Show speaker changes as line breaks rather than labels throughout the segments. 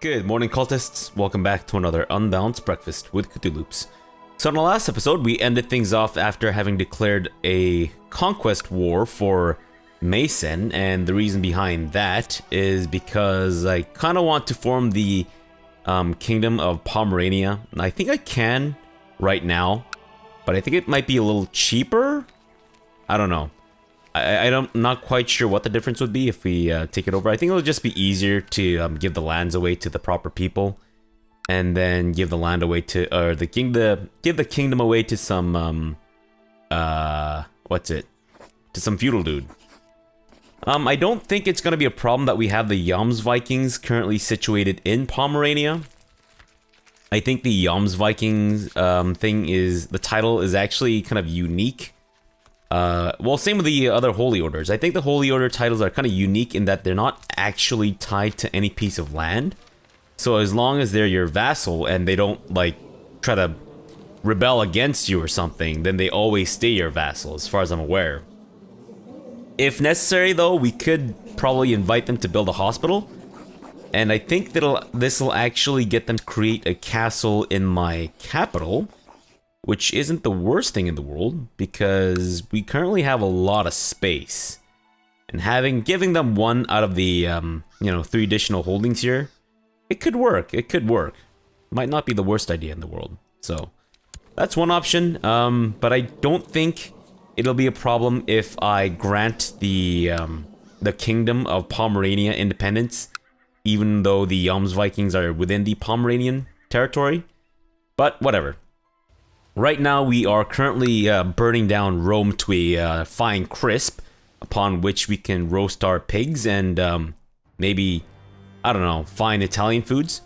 Good morning, cultists. Welcome back to another Unbalanced Breakfast with Cthulhu's. So in the last episode, we ended things off after having declared a conquest war for Mason, and the reason behind that is because I kind of want to form the Kingdom of Pomerania. And I think I can right now, but I think it might be a little cheaper. I don't know. I'm not quite sure what the difference would be if we take it over. I think it'll just be easier to give the lands away to the proper people, and then give the land away to, or give the kingdom away to some to some feudal dude. I don't think it's gonna be a problem that we have the Yums Vikings currently situated in Pomerania. I think the Yums Vikings thing is, the title is actually kind of unique. Well, same with the other Holy Orders. I think the Holy Order titles are kind of unique in that they're not actually tied to any piece of land. So as long as they're your vassal and they don't, like, try to rebel against you or something, then they always stay your vassal, as far as I'm aware. If necessary, though, we could probably invite them to build a hospital. And I think this will actually get them to create a castle in my capital, which isn't the worst thing in the world, because we currently have a lot of space. And giving them one out of the, 3 additional holdings here, it could work, Might not be the worst idea in the world. So, that's one option, but I don't think it'll be a problem if I grant the Kingdom of Pomerania independence, even though the Yums Vikings are within the Pomeranian territory. But, whatever. Right now, we are currently burning down Rome to a fine crisp, upon which we can roast our pigs and maybe, I don't know, fine Italian foods.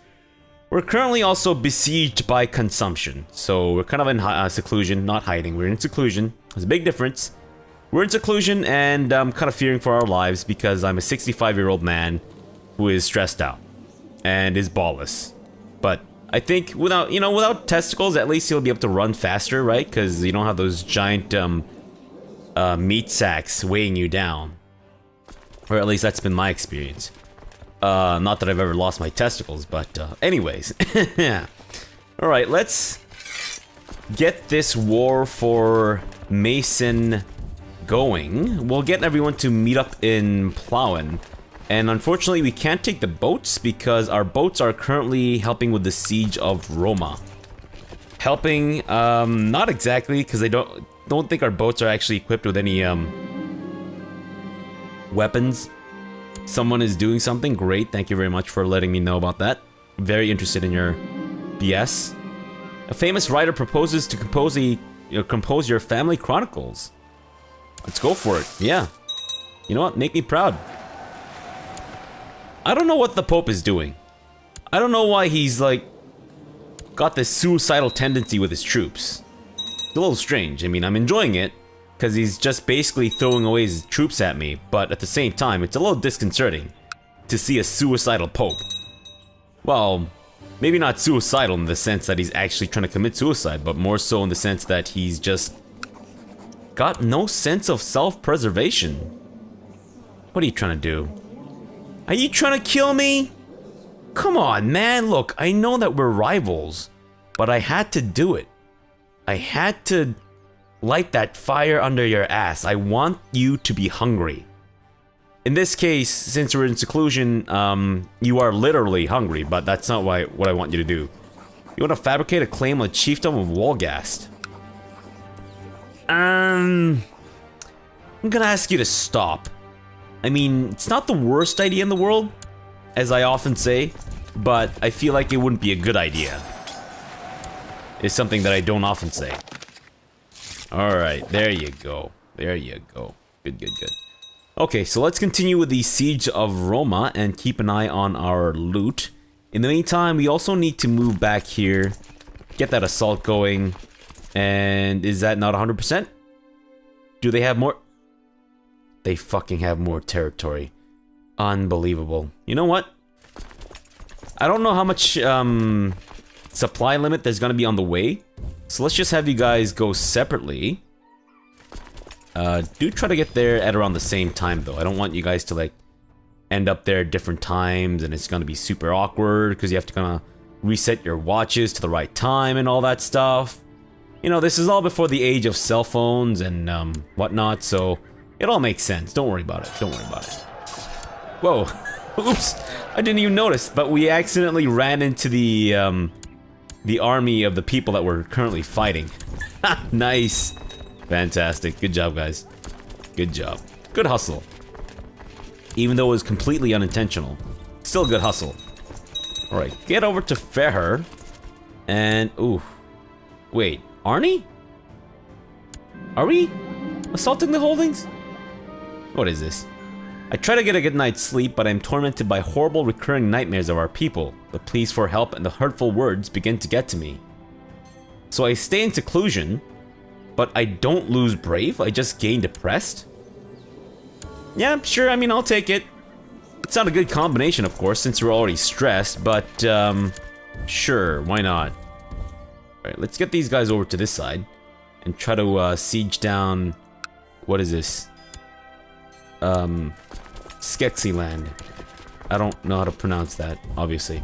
We're currently also besieged by consumption, so we're kind of in seclusion, not hiding. We're in seclusion. There's a big difference. We're in seclusion, and I'm kind of fearing for our lives because I'm a 65-year-old man who is stressed out and is ballless. But I think without testicles, at least he'll be able to run faster, right? Because you don't have those giant meat sacks weighing you down. Or at least that's been my experience. Not that I've ever lost my testicles, but anyways. Alright, let's get this war for Mason going. We'll get everyone to meet up in Plauen. And unfortunately, we can't take the boats because our boats are currently helping with the siege of Roma. Helping, not exactly, because I don't think our boats are actually equipped with any weapons. Someone is doing something great. Thank you very much for letting me know about that. Very interested in your BS. A famous writer proposes to compose your family chronicles. Let's go for it. Yeah. You know what? Make me proud. I don't know what the Pope is doing. I don't know why he's, like, got this suicidal tendency with his troops. It's a little strange. I mean, I'm enjoying it, because he's just basically throwing away his troops at me, but at the same time, it's a little disconcerting to see a suicidal Pope. Well, maybe not suicidal in the sense that he's actually trying to commit suicide, but more so in the sense that he's just got no sense of self-preservation. What are you trying to do? Are you trying to kill me? Come on, man. Look, I know that we're rivals, but I had to do it. I had to light that fire under your ass. I want you to be hungry. In this case, since we're in seclusion, you are literally hungry, but that's not what I want you to do. You want to fabricate a claim on Chiefdom of Wolgast. I'm gonna ask you to stop. I mean, it's not the worst idea in the world, as I often say, but I feel like it wouldn't be a good idea. It's something that I don't often say. Alright, there you go. There you go. Good, good, good. Okay, so let's continue with the Siege of Roma and keep an eye on our loot. In the meantime, we also need to move back here, get that assault going. And is that not 100%? Do they have more? They fucking have more territory. Unbelievable. You know what? I don't know how much supply limit there's gonna be on the way. So let's just have you guys go separately. Do try to get there at around the same time though. I don't want you guys to like end up there at different times, and it's gonna be super awkward because you have to kind of reset your watches to the right time and all that stuff. You know, this is all before the age of cell phones and whatnot, so it all makes sense. Don't worry about it. Don't worry about it. Whoa. Oops. I didn't even notice, but we accidentally ran into the army of the people that we're currently fighting. Nice. Fantastic. Good job, guys. Good job. Good hustle. Even though it was completely unintentional. Still good hustle. Alright, get over to Feher. And, ooh. Wait, Arnie? Are we assaulting the holdings? What is this? I try to get a good night's sleep, but I'm tormented by horrible recurring nightmares of our people. The pleas for help and the hurtful words begin to get to me. So I stay in seclusion, but I don't lose brave, I just gain depressed? Yeah, sure, I mean, I'll take it. It's not a good combination, of course, since we're already stressed, but, sure, why not? Alright, let's get these guys over to this side and try to, siege down... What is this? Skexiland. I don't know how to pronounce that, obviously.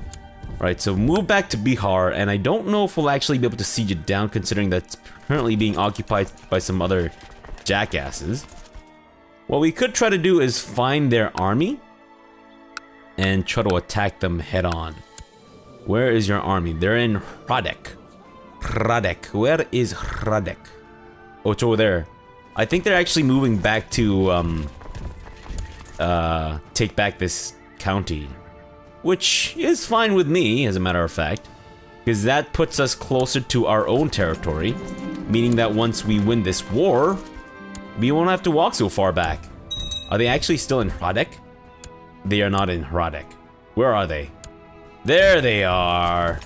Alright, so move back to Bihar, and I don't know if we'll actually be able to siege it down, considering that's currently being occupied by some other jackasses. What we could try to do is find their army and try to attack them head on. Where is your army? They're in Hradek. Hradek. Where is Hradek? Oh, it's over there. I think they're actually moving back to, take back this county. Which is fine with me, as a matter of fact. Because that puts us closer to our own territory. Meaning that once we win this war, we won't have to walk so far back. Are they actually still in Hradek? They are not in Hradek. Where are they? There they are.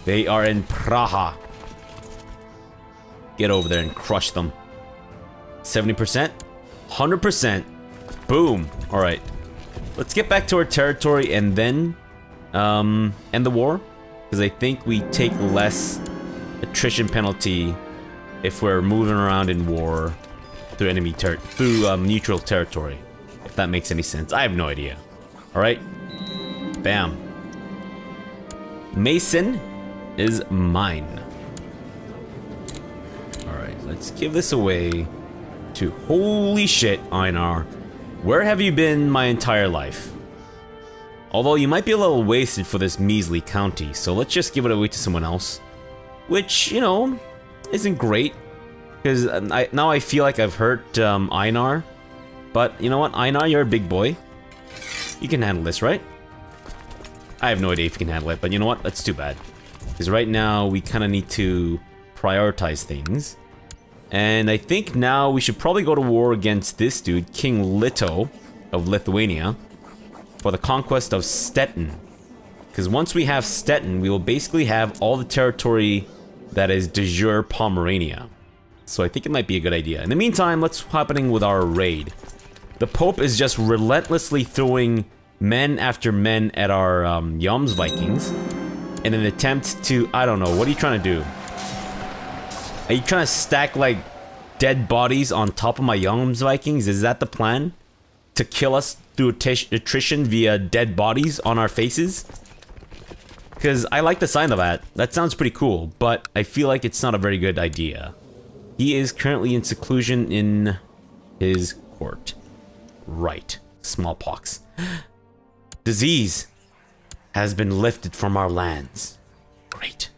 They are in Praha. Get over there and crush them. 70%? 100%. Boom. Alright. Let's get back to our territory and then end the war. Because I think we take less attrition penalty if we're moving around in war through neutral territory. If that makes any sense. I have no idea. Alright. Bam. Mason is mine. Alright, let's give this away to... Holy shit, Einar. Where have you been my entire life? Although you might be a little wasted for this measly county, so let's just give it away to someone else. Which, you know, isn't great. Because now I feel like I've hurt Einar. But you know what, Einar, you're a big boy. You can handle this, right? I have no idea if you can handle it, but you know what? That's too bad. Because right now, we kind of need to prioritize things. And I think now we should probably go to war against this dude, King Lito of Lithuania, for the conquest of Stettin. Because once we have Stettin, we will basically have all the territory that is de jure Pomerania. So I think it might be a good idea. In the meantime, what's happening with our raid? The Pope is just relentlessly throwing men after men at our Yums Vikings in an attempt to, I don't know, what are you trying to do? Are you trying to stack like dead bodies on top of my Yums Vikings? Is that the plan? To kill us through attrition via dead bodies on our faces? Because I like the sign of that. That sounds pretty cool, but I feel like it's not a very good idea. He is currently in seclusion in his court. Right. Smallpox. Disease has been lifted from our lands. Great.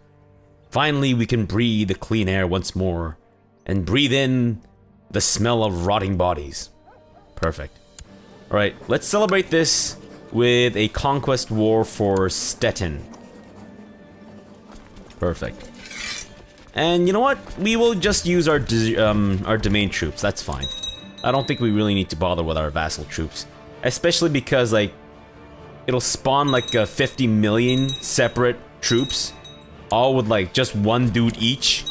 Finally, we can breathe the clean air once more and breathe in the smell of rotting bodies. Perfect. Alright, let's celebrate this with a conquest war for Stettin. Perfect. And you know what? We will just use our domain troops. That's fine. I don't think we really need to bother with our vassal troops. Especially because, like, it'll spawn like 50 million separate troops. All with like just one dude each.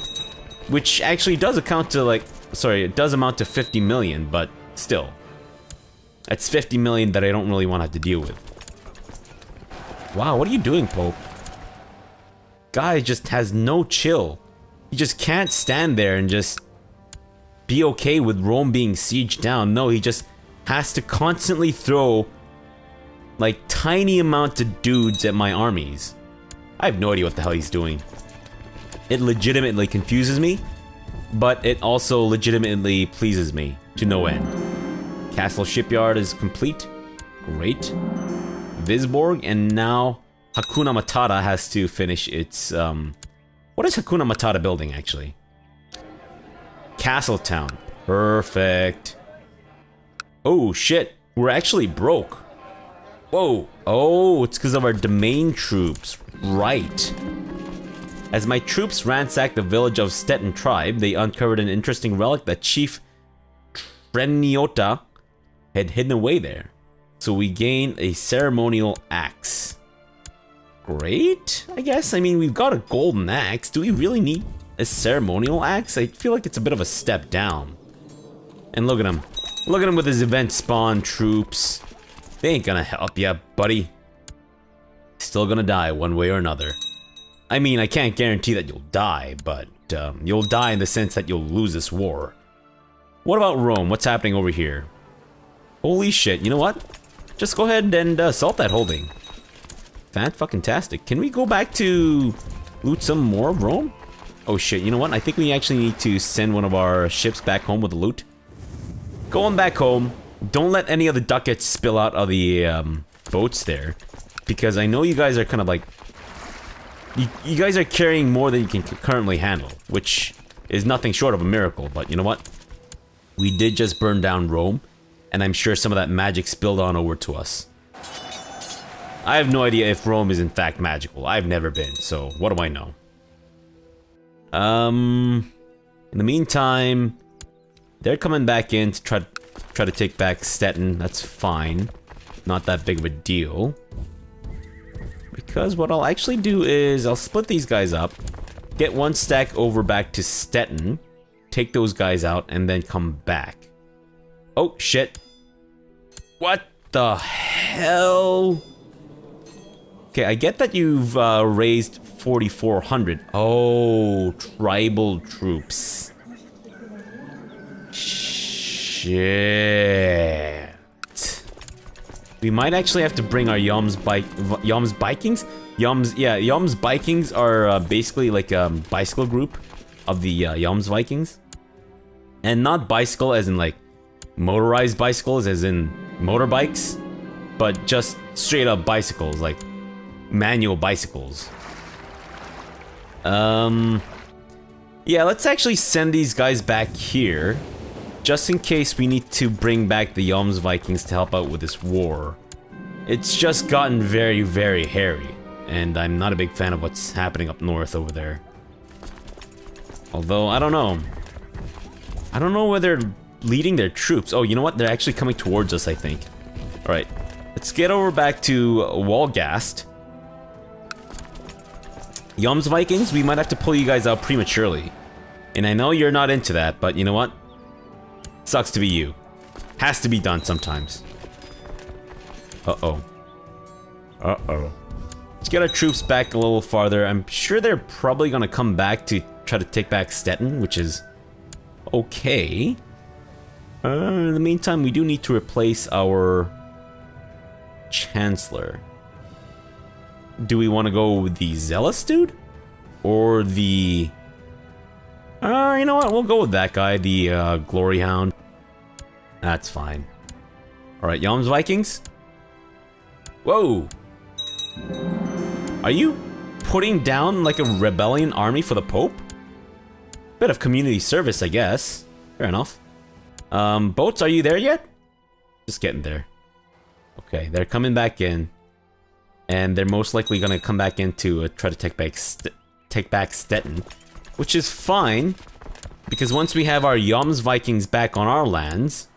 Which actually does account to like... Sorry, it does amount to 50 million, but still. That's 50 million that I don't really want to have to deal with. Wow, what are you doing, Pope? Guy just has no chill. He just can't stand there and just be okay with Rome being sieged down. No, he just has to constantly throw like tiny amount of dudes at my armies. I have no idea what the hell he's doing. It legitimately confuses me, but it also legitimately pleases me to no end. Castle Shipyard is complete. Great. Visborg, and now Hakuna Matata has to finish its, what is Hakuna Matata building, actually? Castletown. Perfect. Oh, shit. We're actually broke. Whoa. Oh, it's because of our domain troops. Right. As my troops ransacked the village of Stettin tribe, they uncovered an interesting relic that Chief Treniota had hidden away there. So we gained a ceremonial axe. Great, I guess. I mean, we've got a golden axe. Do we really need a ceremonial axe? I feel like it's a bit of a step down. And look at him. Look at him with his event spawn troops. They ain't gonna help ya, buddy. Still gonna die one way or another. I mean, I can't guarantee that you'll die, but you'll die in the sense that you'll lose this war. What about Rome? What's happening over here? Holy shit, you know what? Just go ahead and assault that holding. Fan-fucking-tastic. Can we go back to loot some more of Rome? Oh shit, you know what? I think we actually need to send one of our ships back home with the loot. Going back home. Don't let any of the ducats spill out of the boats there. Because I know you guys are kind of like... You guys are carrying more than you can currently handle. Which is nothing short of a miracle. But you know what? We did just burn down Rome. And I'm sure some of that magic spilled on over to us. I have no idea if Rome is in fact magical. I've never been, so what do I know? In the meantime, they're coming back in to try to take back Stettin. That's fine. Not that big of a deal. Because what I'll actually do is I'll split these guys up, get one stack over back to Stettin, take those guys out, and then come back. Oh, shit. What the hell? Okay, I get that you've raised 4,400. Oh, tribal troops. Shit. We might actually have to bring our Yums Vikings? Yums Vikings are basically like a bicycle group of the Yums Vikings. And not bicycle as in like motorized bicycles as in motorbikes, but just straight up bicycles, like manual bicycles. Yeah, let's actually send these guys back here, just in case we need to bring back the Yums Vikings to help out with this war. It's just gotten very, very hairy, and I'm not a big fan of what's happening up north over there. Although, I don't know. I don't know where they're leading their troops. Oh, you know what? They're actually coming towards us, I think. Alright, let's get over back to Walgast. Yums Vikings, we might have to pull you guys out prematurely. And I know you're not into that, but you know what? Sucks to be you. Has to be done sometimes. Uh-oh. Uh-oh. Let's get our troops back a little farther. I'm sure they're probably gonna come back to try to take back Stettin, which is okay. In the meantime, we do need to replace our Chancellor. Do we want to go with the Zealous dude? Or the... you know what? We'll go with that guy, the Glory Hound. That's fine. Alright, Yums Vikings? Whoa! Are you putting down like a rebellion army for the Pope? Bit of community service, I guess. Fair enough. Boats, are you there yet? Just getting there. Okay, they're coming back in. And they're most likely gonna come back in to try to take back Stettin. Which is fine. Because once we have our Yums Vikings back on our lands,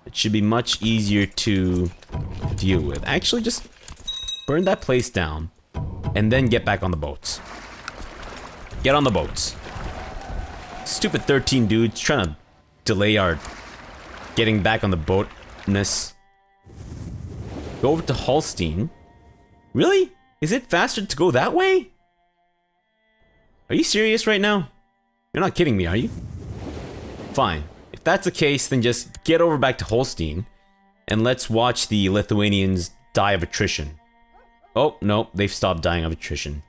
it should be much easier to deal with. Actually, just burn that place down. And then get back on the boats. Get on the boats. Stupid 13 dudes trying to delay our getting back on the boatness. Go over to Holstein. Really? Is it faster to go that way? Are you serious right now? You're not kidding me, are you? Fine. If that's the case, then just get over back to Holstein. And let's watch the Lithuanians die of attrition. Oh, no, they've stopped dying of attrition.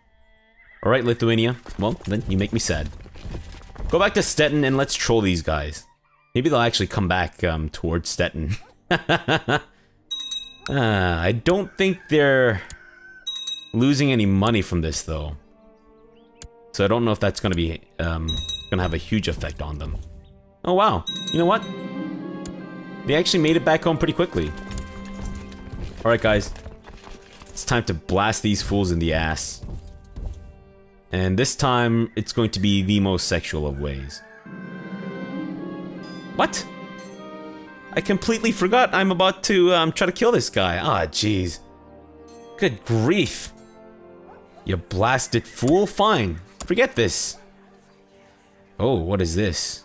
Alright, Lithuania. Well, then you make me sad. Go back to Stettin and let's troll these guys. Maybe they'll actually come back towards Stettin. I don't think they're losing any money from this, though. So I don't know if that's gonna be gonna have a huge effect on them. Oh wow, you know what? They actually made it back home pretty quickly. Alright guys, it's time to blast these fools in the ass. And this time, it's going to be the most sexual of ways. What? I completely forgot I'm about to try to kill this guy. Ah, jeez. Good grief. You blasted fool. Fine. Forget this. Oh, what is this?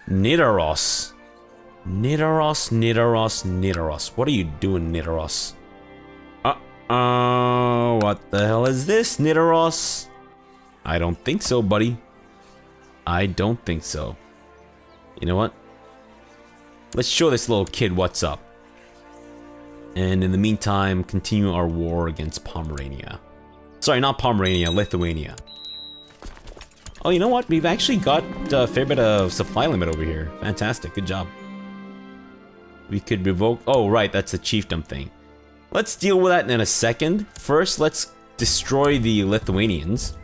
Nidaros. Nidaros, Nidaros, Nidaros. What are you doing, Nidaros? What the hell is this, Nidaros? I don't think so, buddy. I don't think so. You know what? Let's show this little kid what's up. And in the meantime, continue our war against Pomerania. Sorry, not Pomerania, Lithuania. Oh, you know what? We've actually got a fair bit of supply limit over here. Fantastic, good job. We could revoke... Oh, right, that's the chiefdom thing. Let's deal with that in a second. First, let's destroy the Lithuanians.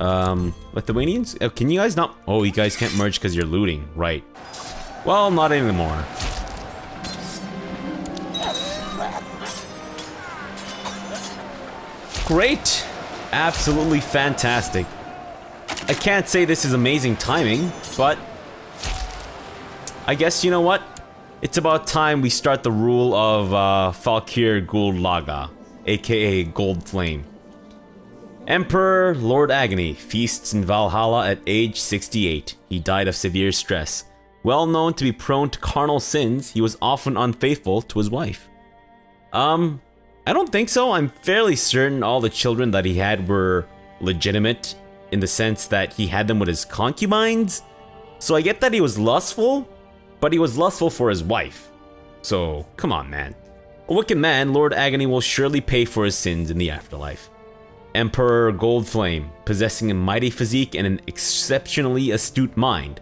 Lithuanians? Can you guys not... Oh, you guys can't merge because you're looting. Right. Well, not anymore. Great. Absolutely fantastic. I can't say this is amazing timing, but... I guess, you know what? It's about time we start the rule of, Falkir Guldlaga, aka Gold Flame. Emperor Lord Agony feasts in Valhalla at age 68. He died of severe stress. Well known to be prone to carnal sins, he was often unfaithful to his wife. I don't think so. I'm fairly certain all the children that he had were legitimate in the sense that he had them with his concubines. So I get that he was lustful, but he was lustful for his wife. So, come on, man. A wicked man, Lord Agony will surely pay for his sins in the afterlife. Emperor Goldflame, possessing a mighty physique and an exceptionally astute mind.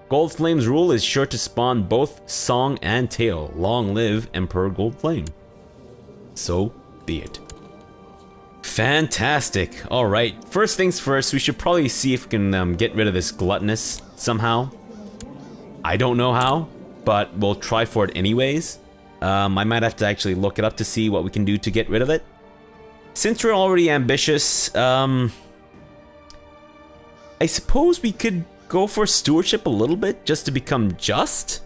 Goldflame's rule is sure to spawn both song and tale. Long live Emperor Goldflame. So be it. Fantastic. Alright, first things first, we should probably see if we can get rid of this gluttonous somehow. I don't know how, but we'll try for it anyways. I might have to actually look it up to see what we can do to get rid of it. Since we're already ambitious, I suppose we could go for stewardship a little bit just to become just.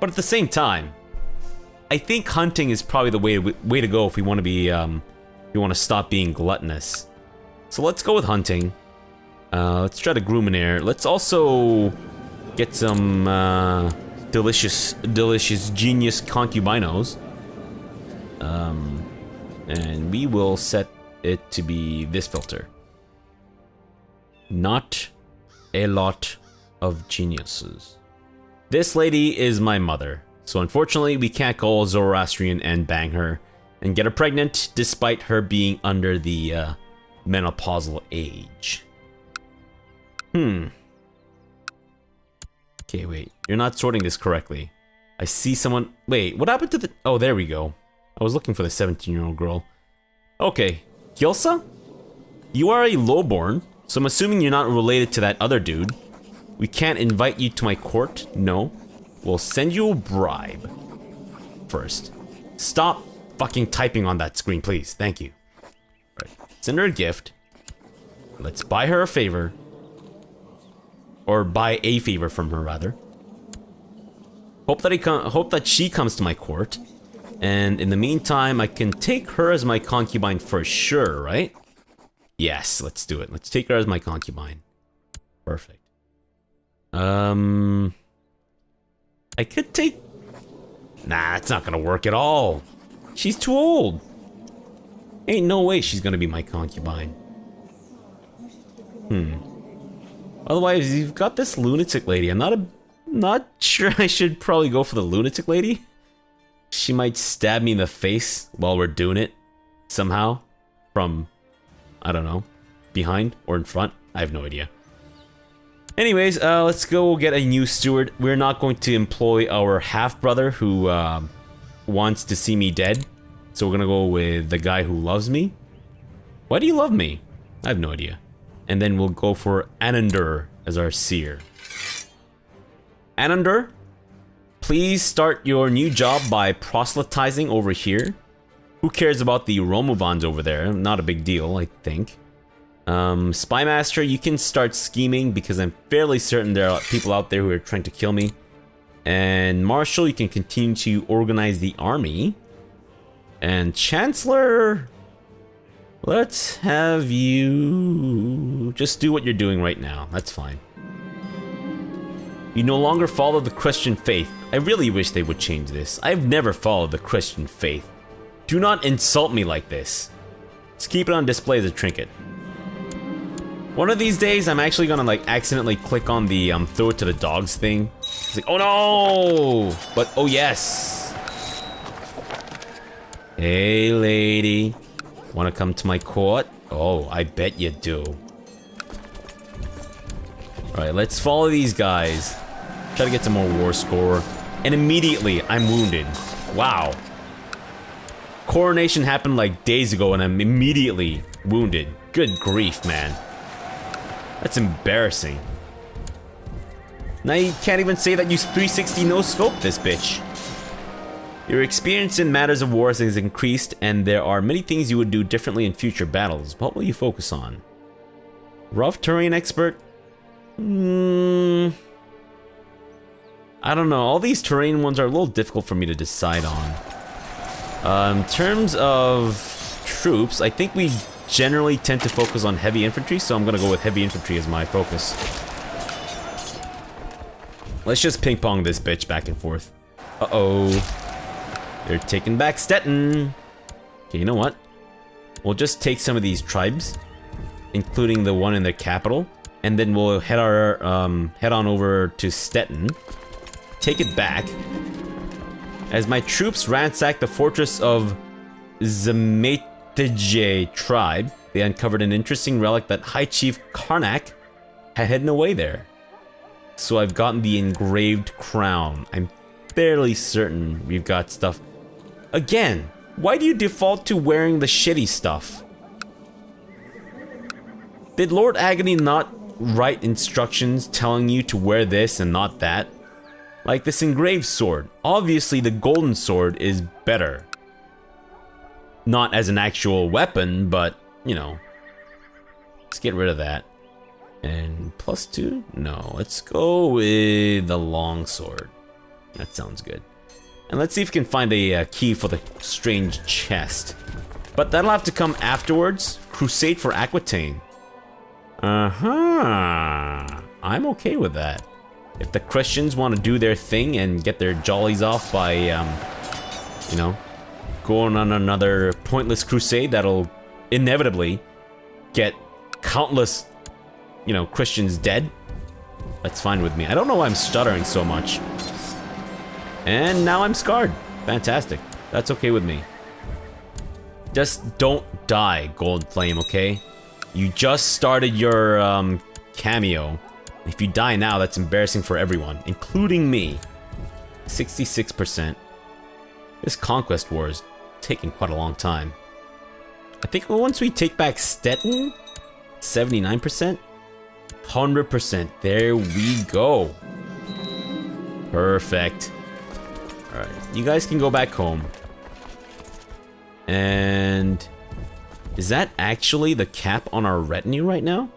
But at the same time, I think hunting is probably the way to go if we want to be if we want to stop being gluttonous. So let's go with hunting. Let's try to groom an heir. Let's also get some delicious genius concubinos. And we will set it to be this filter. Not a lot of geniuses. This lady is my mother, so unfortunately we can't go Zoroastrian and bang her and get her pregnant despite her being under the menopausal age. Okay, wait, you're not sorting this correctly. I see someone... Wait, what happened to the... Oh, there we go. I was looking for the 17-year-old girl. Okay, Gilsa? You are a lowborn, so I'm assuming you're not related to that other dude. We can't invite you to my court, no. We'll send you a bribe. First. Stop fucking typing on that screen, please. Thank you. Right. Send her a gift. Let's buy her a favor. Or buy a favor from her, rather. Hope that she comes to my court. And in the meantime, I can take her as my concubine for sure, right? Yes, let's do it. Let's take her as my concubine. Perfect. I could take... Nah, it's not gonna work at all. She's too old. Ain't no way she's gonna be my concubine. Otherwise, you've got this lunatic lady. I'm not sure I should probably go for the lunatic lady. she might stab me in the face while we're doing it. Somehow. From, I don't know, behind or in front. I have no idea. Anyways, let's go get a new steward. We're not going to employ our half-brother who wants to see me dead. So we're gonna go with the guy who loves me. Why do you love me? I have no idea. And then we'll go for Anandr as our seer. Anandr, please start your new job by proselytizing over here. Who cares about the Romovans over there? Not a big deal, I think. Spymaster, you can start scheming because I'm fairly certain there are people out there who are trying to kill me. And Marshal, you can continue to organize the army. And Chancellor, let's have you just do what you're doing right now. That's fine. You no longer follow the Christian faith. I really wish they would change this. I've never followed the Christian faith. Do not insult me like this. Let's keep it on display as a trinket. One of these days, I'm actually gonna like accidentally click on the throw it to the dogs thing. It's like, oh no! But oh yes! Hey lady, wanna come to my court? Oh, I bet you do. Alright, let's follow these guys. Try to get some more war score. And immediately, I'm wounded. Wow. Coronation happened like days ago and I'm immediately wounded. Good grief, man. That's embarrassing. Now you can't even say that you 360 no-scope this bitch. Your experience in matters of war has increased and there are many things you would do differently in future battles. What will you focus on? Rough terrain expert? I don't know. All these terrain ones are a little difficult for me to decide on. In terms of troops, I think we generally tend to focus on heavy infantry, so I'm gonna go with heavy infantry as my focus. Let's just ping pong this bitch back and forth. Uh-oh. They're taking back Stettin. Okay, you know what? We'll just take some of these tribes, including the one in the capital, and then we'll head on over to Stettin. Take it back. As my troops ransacked the fortress of Zemetije tribe, they uncovered an interesting relic that High Chief Karnak had hidden away there. So I've gotten the engraved crown. I'm fairly certain we've got stuff. Again, why do you default to wearing the shitty stuff? Did Lord Agony not write instructions telling you to wear this and not that? Like this engraved sword. Obviously the golden sword is better. Not as an actual weapon, but, you know. Let's get rid of that. And +2? No, let's go with the long sword. That sounds good. And let's see if we can find a key for the strange chest. But that'll have to come afterwards. Crusade for Aquitaine. Uh-huh. I'm okay with that. If the Christians want to do their thing and get their jollies off by, you know, going on another pointless crusade that'll inevitably get countless, you know, Christians dead, that's fine with me. I don't know why I'm stuttering so much. And now I'm scarred. Fantastic. That's okay with me. Just don't die, Gold Flame, okay? You just started your, cameo. If you die now, that's embarrassing for everyone, including me. 66%. This conquest war is taking quite a long time. I think once we take back Stettin, 79%? 100%. There we go. Perfect. Alright, you guys can go back home. And is that actually the cap on our retinue right now?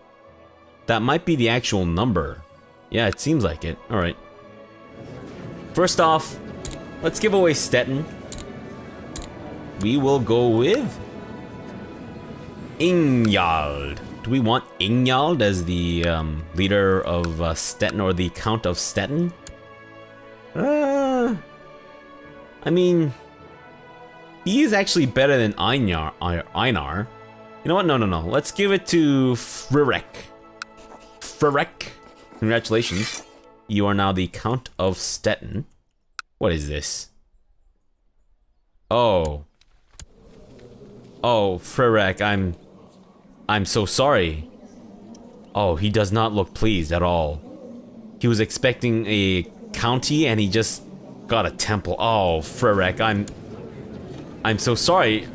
That might be the actual number. Yeah, it seems like it. Alright. First off, let's give away Stettin. We will go with Ingjald. Do we want Ingjald as the leader of Stettin, or the Count of Stettin? I mean, he is actually better than Einar. You know what? No. Let's give it to Fririk. Fririk, congratulations. You are now the Count of Stettin. What is this? Oh. Oh, Frerek, I'm so sorry. Oh, he does not look pleased at all. He was expecting a county and he just got a temple. Oh, Frerek, I'm so sorry.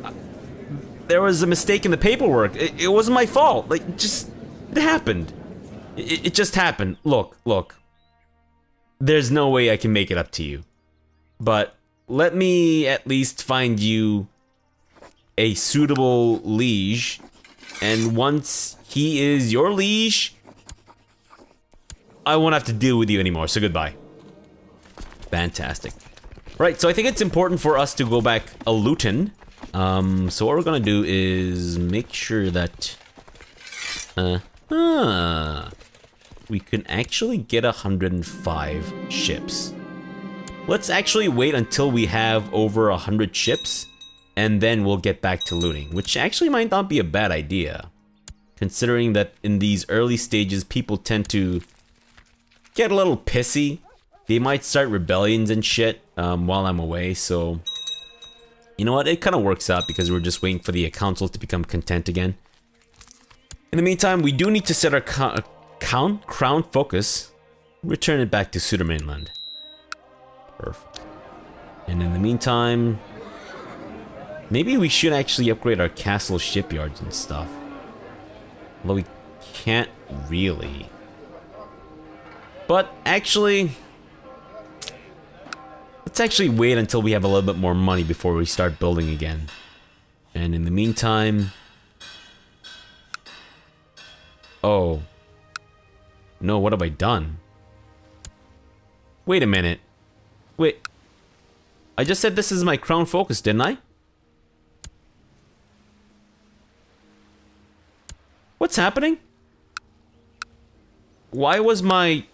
There was a mistake in the paperwork. It wasn't my fault. Like, it happened. It just happened. Look. There's no way I can make it up to you. But let me at least find you a suitable liege. And once he is your liege, I won't have to deal with you anymore, so goodbye. Fantastic. Right, so I think it's important for us to go back a Luton. So what we're gonna do is make sure that we can actually get 105 ships. Let's actually wait until we have over 100 ships, and then we'll get back to looting, which actually might not be a bad idea, considering that in these early stages people tend to get a little pissy. They might start rebellions and shit while I'm away, so you know what, it kind of works out because we're just waiting for the council to become content again. In the meantime, we do need to set our crown focus, return it back to Suder mainland. Perfect. And in the meantime, maybe we should actually upgrade our castle shipyards and stuff. Although we can't really. But actually, let's actually wait until we have a little bit more money before we start building again. And in the meantime... Oh. No, what have I done? Wait a minute. Wait. I just said this is my crown focus, didn't I? What's happening? Why was my...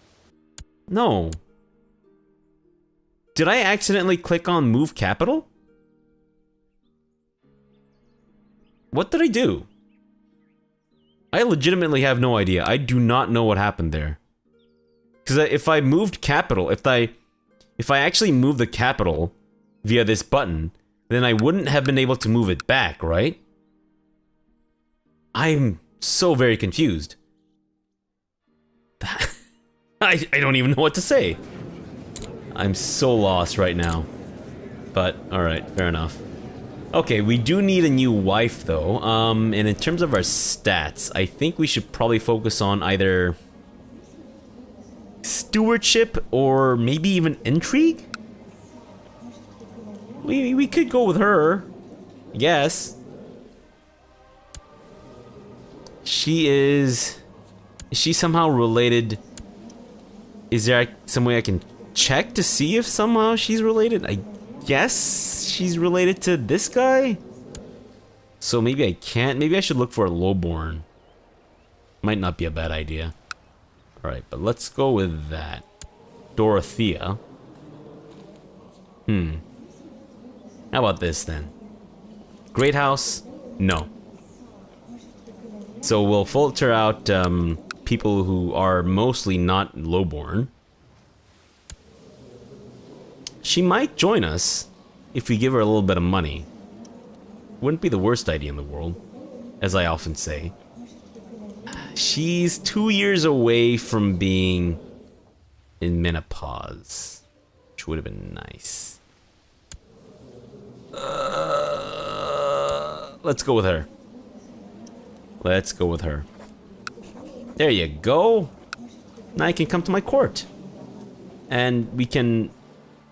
No. Did I accidentally click on move capital? What did I do? I legitimately have no idea. I do not know what happened there. Because if I moved capital, if I actually moved the capital via this button, then I wouldn't have been able to move it back, right? I'm so very confused. I don't even know what to say. I'm so lost right now. But, alright, fair enough. Okay, we do need a new wife though. And in terms of our stats, I think we should probably focus on either stewardship or maybe even intrigue? We could go with her, I guess. Is she somehow related? Is there some way I can check to see if somehow she's related? I guess she's related to this guy? So maybe I can't. Maybe I should look for a lowborn. Might not be a bad idea. Alright, but let's go with that. Dorothea. How about this then? Great house? No. So we'll filter out people who are mostly not lowborn. She might join us if we give her a little bit of money. Wouldn't be the worst idea in the world, as I often say. She's 2 years away from being in menopause, which would have been nice. Let's go with her. Let's go with her. There you go. Now you can come to my court. And we can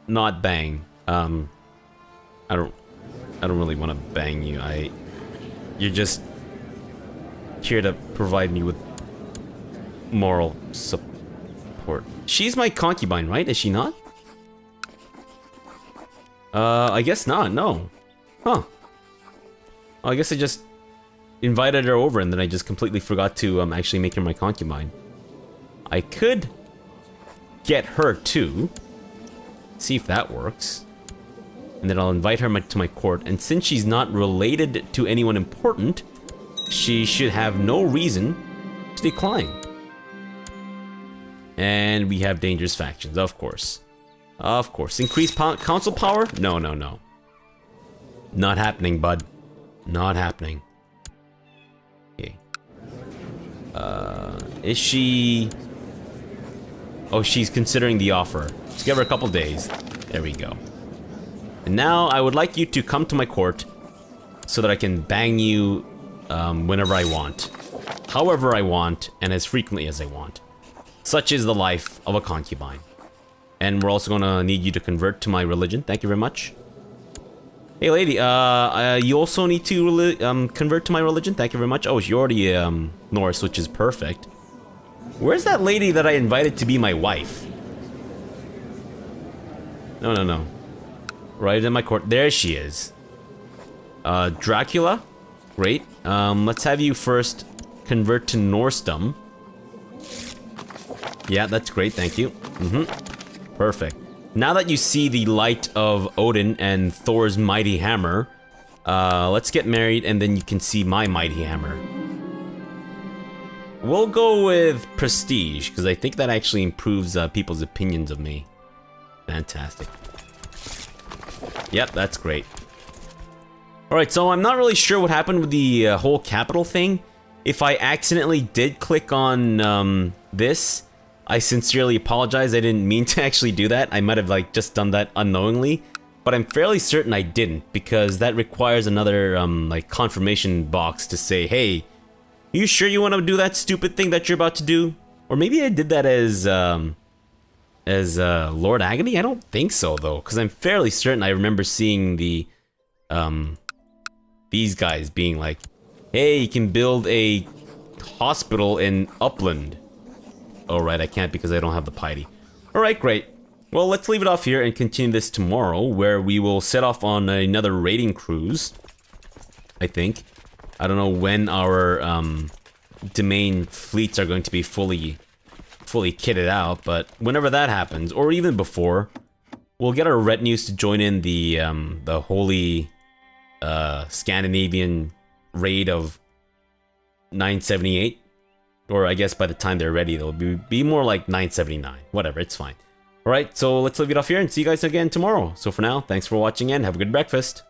not bang. I don't really want to bang you. You're just here to provide me with moral support. She's my concubine, right? Is she not? I guess not, no. Huh. Well, I guess I just invited her over and then I just completely forgot to actually make her my concubine. I could get her too. See if that works. And then I'll invite her to my court. And since she's not related to anyone important, she should have no reason to decline. And we have dangerous factions, of course. Of course. Increase council power? No, no, no. Not happening, bud. Not happening. Okay. Is she... Oh, she's considering the offer. Let's give her a couple days. There we go. And now I would like you to come to my court so that I can bang you whenever I want. However I want, and as frequently as I want. Such is the life of a concubine. And we're also gonna need you to convert to my religion. Thank you very much. Hey lady, you also need to convert to my religion. Thank you very much. Oh, you're already Norse, which is perfect. Where's that lady that I invited to be my wife? No, no, no. Right in my court. There she is. Dracula? Great. Let's have you first convert to Norsedom. Yeah, that's great, thank you. Perfect. Now that you see the light of Odin and Thor's mighty hammer, let's get married and then you can see my mighty hammer. We'll go with prestige, because I think that actually improves people's opinions of me. Fantastic. Yep, that's great. Alright, so I'm not really sure what happened with the whole capital thing. If I accidentally did click on this, I sincerely apologize. I didn't mean to actually do that. I might have like just done that unknowingly. But I'm fairly certain I didn't, because that requires another like confirmation box to say, hey, you sure you want to do that stupid thing that you're about to do? Or maybe I did that as Lord Agony? I don't think so though, because I'm fairly certain I remember seeing the these guys being like, hey, you can build a hospital in Upland. Oh right, I can't because I don't have the piety. Alright, great. Well, let's leave it off here and continue this tomorrow, where we will set off on another raiding cruise, I think. I don't know when our domain fleets are going to be fully kitted out, but whenever that happens, or even before, we'll get our retinues to join in the holy Scandinavian raid of 978. Or I guess by the time they're ready, they'll be more like 979. Whatever, it's fine. Alright, so let's leave it off here and see you guys again tomorrow. So for now, thanks for watching and have a good breakfast.